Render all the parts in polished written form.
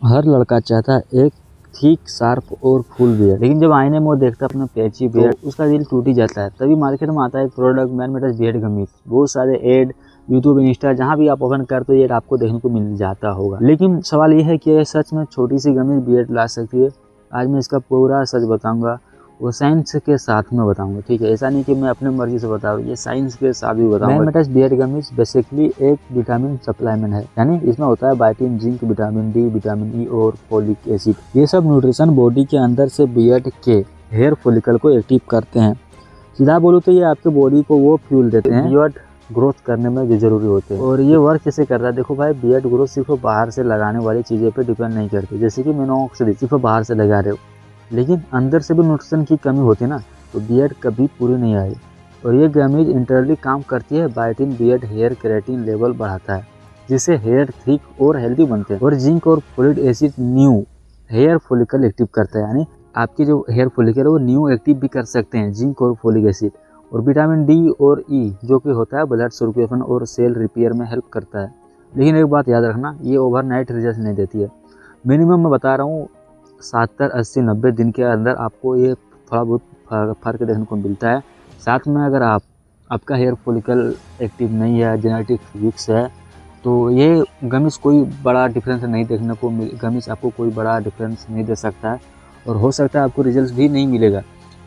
हर लड़का चाहता है एक थिक शार्प और फुल बियर्ड, लेकिन जब आईने में वो देखता है अपना पैची बियर्ड तो उसका दिल टूट ही जाता है। तभी मार्केट में आता है एक product Man Matters beard gummies. बहुत सारे एड यूट्यूब इंस्टा जहाँ भी आप ओपन करते हो ये आपको देखने को मिल जाता होगा। लेकिन सवाल ये है कि ये सच में छोटी सी गमीज बियर्ड ला सकती है? आज मैं इसका पूरा सच बताऊंगा, वो साइंस के साथ में बताऊंगा, ठीक है। ऐसा नहीं कि मैं अपने मर्जी से बता रहा हूँ, ये साइंस के साथ भी बताऊंगा। मैमेटस बियर्ड गमीज बेसिकली एक विटामिन सप्लीमेंट है, यानी इसमें होता है biotin, zinc, vitamin D, vitamin E और फोलिक एसिड। ये सब न्यूट्रिशन बॉडी के अंदर से बियर्ड के हेयर फॉलिकल को एक्टिव करते हैं। सीधा बोलूँ तो ये आपके बॉडी को वो फ्यूल देते हैं बियर्ड ग्रोथ करने में जो जरूरी होते हैं। और ये वर्क कैसे करता है? देखो भाई, बियर्ड ग्रोथ सिर्फ बाहर से लगाने वाली चीज़ों पे डिपेंड नहीं करती। जैसे कि मिनोक्सिडिल सिर्फ बाहर से लगा रहे हो, लेकिन अंदर से भी न्यूट्रिशन की कमी होती है ना, तो बियर्ड कभी पूरी नहीं आई। और ये गमीज इंटरनली काम करती है। Biotin beard hair keratin level बढ़ाता है, जिससे हेयर थिक और हेल्दी बनते हैं। और जिंक और folic acid new hair follicle active करता है, यानी आपकी जो हेयर फॉलिकल है वो न्यू एक्टिव भी कर सकते हैं जिंक और फोलिक एसिड। और विटामिन डी और ई जो कि होता है ब्लड सर्कुलेशन और सेल रिपेयर में हेल्प करता है। लेकिन एक बात याद रखना, ये ओवरनाइट रिजल्ट नहीं देती है। मिनिमम मैं बता रहा हूँ 70, 80, 90 दिन के अंदर आपको ये थोड़ा बहुत फ़र्क देखने को मिलता है। साथ में अगर आपका हेयर फॉलिकल एक्टिव नहीं है, जेनेटिक वीक्स है, तो ये गमीज कोई बड़ा डिफरेंस नहीं देखने को गमीज आपको कोई बड़ा डिफरेंस नहीं दे सकता है। और हो सकता है आपको रिजल्ट भी नहीं मिलेगा।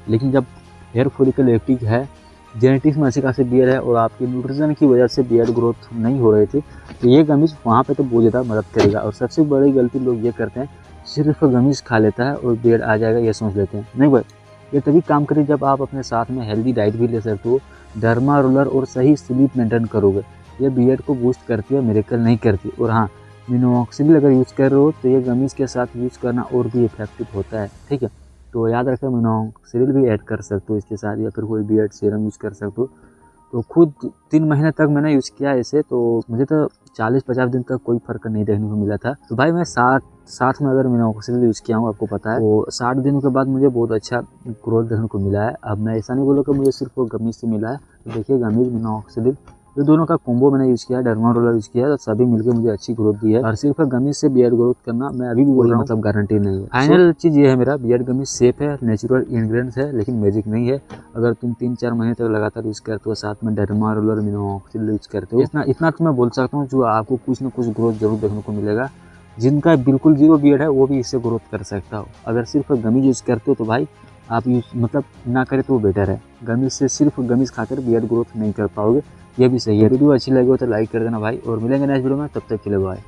लेकिन जब हेयर फॉलिकल एक्टिव है, जेनेटिक्स में अच्छी खासी बियर्ड है और आपकी न्यूट्रिशन की वजह से बियर्ड ग्रोथ नहीं हो रही थी, तो ये गमीज वहाँ पे तो बहुत ज़्यादा मदद करेगा। और सबसे बड़ी गलती लोग ये करते हैं, सिर्फ गमीज खा लेता है और बियर्ड आ जाएगा ये सोच लेते हैं। नहीं भाई, ये तभी काम करे जब आप अपने साथ में हेल्दी डाइट भी ले सकते हो, डर्मा रोलर और सही स्लीप मेंटेन करोगे। ये बियर्ड को बूस्ट करती है, मिरेकल नहीं करती। और हाँ, मिनोक्सिडिल अगर यूज़ कर रहे हो तो ये गमीज के साथ यूज़ करना और भी इफेक्टिव होता है, ठीक है। तो याद रखें, मिनोक्सिडिल भी ऐड कर सकते हो इसके साथ, या फिर कोई बियर्ड सीरम यूज़ कर सकते हो। तो खुद 3 महीने तक मैंने यूज़ किया इसे, तो मुझे तो 40-50 दिन तक कोई फ़र्क नहीं देखने को मिला था। तो भाई मैं 60 में अगर मिनोक्सिडिल यूज़ किया हूँ, आपको पता है, तो 60 दिनों के बाद मुझे बहुत अच्छा ग्रोथ देखने को मिला है। अब मैं ऐसा नहीं बोलूँ कि मुझे सिर्फ वो गमीज से मिला है। तो देखिए, गमीज, मिनोक्सिडिल, ये दोनों का कॉम्बो मैंने यूज़ किया है, डर्मा रोलर यूज़ किया है, तो सभी मिलकर मुझे अच्छी ग्रोथ दी है। और सिर्फ गमीज से बियर्ड ग्रोथ करना मैं अभी भी बोल रहा हूँ, मतलब गारंटी नहीं है। फाइनल चीज़ ये है मेरा, बियर्ड गमीज सेफ है, नेचुरल इंग्रेडिएंट्स है, लेकिन मैजिक नहीं है। अगर तुम 3-4 महीने तक लगातार यूज़ करते हो, साथ में डर्मा रोलर, मिनोक्सिडिल यूज़ करते हो, इतना तो मैं बोल सकता हूँ, जो आपको कुछ ना कुछ ग्रोथ जरूर देखने को मिलेगा। जिनका बिल्कुल जीरो बियर्ड है वो भी इससे ग्रोथ कर सकता हो। अगर सिर्फ गमीज यूज़ करते हो तो भाई आप यूज़ मतलब ना करें तो वो बेटर है। गमीज से सिर्फ गमीज खाकर बियर्ड ग्रोथ नहीं कर पाओगे, ये भी सही है। वीडियो अच्छी लगी हो तो लाइक कर देना भाई, और मिलेंगे नेक्स्ट वीडियो में, तब तक के लिए बाय।